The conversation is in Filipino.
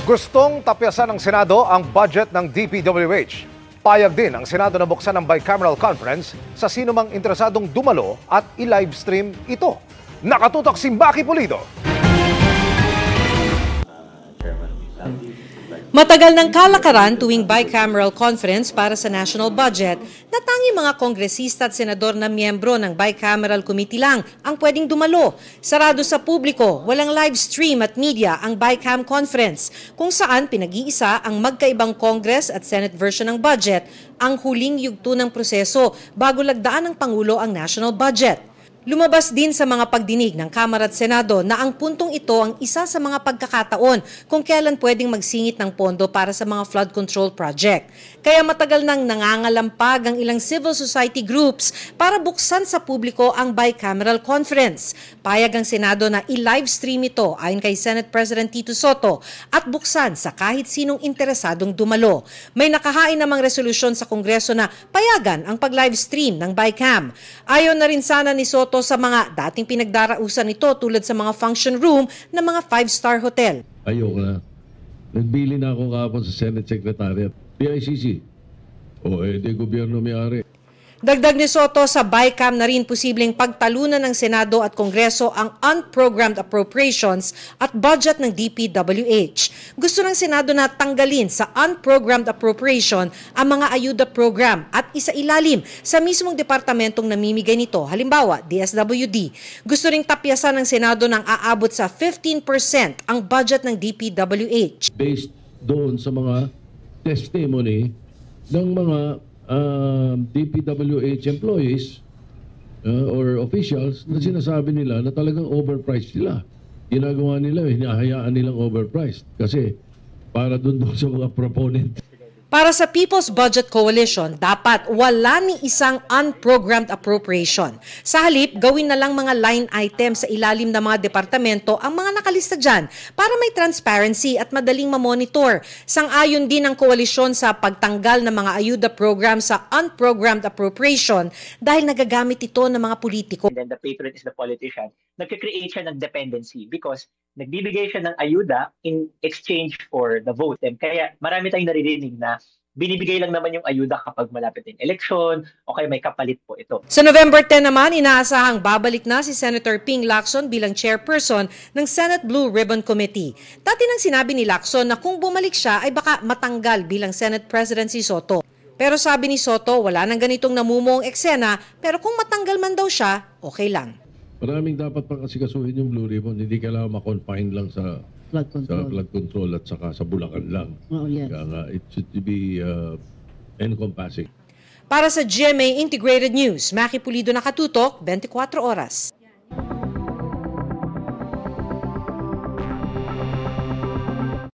Gustong tapyasan ng Senado ang budget ng DPWH. Payag din ang Senado na buksan ang bicameral conference sa sinumang interesadong dumalo at i-livestream ito. Nakatutok si Maki Pulido. Matagal ng kalakaran tuwing bicameral conference para sa national budget na tanging mga kongresista at senador na miyembro ng bicameral committee lang ang pwedeng dumalo. Sarado sa publiko, walang live stream at media ang bicam conference kung saan pinag-iisa ang magkaibang Congress at Senate version ng budget ang huling yugto ng proseso bago lagdaan ng Pangulo ang national budget. Lumabas din sa mga pagdinig ng Kamara at Senado na ang puntong ito ang isa sa mga pagkakataon kung kailan pwedeng magsingit ng pondo para sa mga flood control project. Kaya matagal nang nangangalampag ang ilang civil society groups para buksan sa publiko ang bicameral conference. Payag ang Senado na i-live stream ito ayon kay Senate President Tito Soto at buksan sa kahit sinong interesadong dumalo. May nakahain namang resolusyon sa Kongreso na payagan ang pag-live stream ng bicam. Ayon na rin sana ni Soto sa mga dating pinagdarausan nito tulad sa mga function room ng mga 5-star hotel. Ayoko na. Nagbili na ako kahapon sa Senate Secretariat. PICC. O di gobyerno may-ari. Dagdag ni Soto, sa bicam na rin posibleng pagtalunan ng Senado at Kongreso ang unprogrammed appropriations at budget ng DPWH. Gusto ng Senado na tanggalin sa unprogrammed appropriation ang mga ayuda program at isailalim sa mismong departamentong namimigay nito, halimbawa DSWD. Gusto ring tapyasan ng Senado ng aabot sa 15% ang budget ng DPWH. Based doon sa mga testimony ng mga DPWH employees or officials na sinasabi nila na talagang overpriced sila. Ginagawa nila, hinahayaan nilang overpriced kasi para dun sa mga proponent. Para sa People's Budget Coalition, dapat wala ni isang unprogrammed appropriation. Sa halip, gawin na lang mga line items sa ilalim ng mga departamento ang mga nakalista dyan para may transparency at madaling mamonitor. Sang-ayon din ang koalisyon sa pagtanggal ng mga ayuda program sa unprogrammed appropriation dahil nagagamit ito ng mga politiko. And then the patron is the politician. Nagka-create siya ng dependency because nagbibigay siya ng ayuda in exchange for the vote. And kaya marami tayong naririnig na binibigay lang naman yung ayuda kapag malapit yung eleksyon o kaya may kapalit po ito. Sa November 10 naman, inaasahang babalik na si Senator Ping Lacson bilang chairperson ng Senate Blue Ribbon Committee. Dati nang sinabi ni Lacson na kung bumalik siya ay baka matanggal bilang Senate President si Soto. Pero sabi ni Soto, wala nang ganitong namumuong eksena, pero kung matanggal man daw siya, okay lang. Maraming dapat pang asikasuhin yung Blue Ribbon. Hindi kailangan ma-confine lang sa flood control at saka sa Bulacan lang. Oh, yes. Kaya nga, it should be encompassing. Para sa GMA Integrated News, Maki Pulido, Nakatutok, 24 Oras.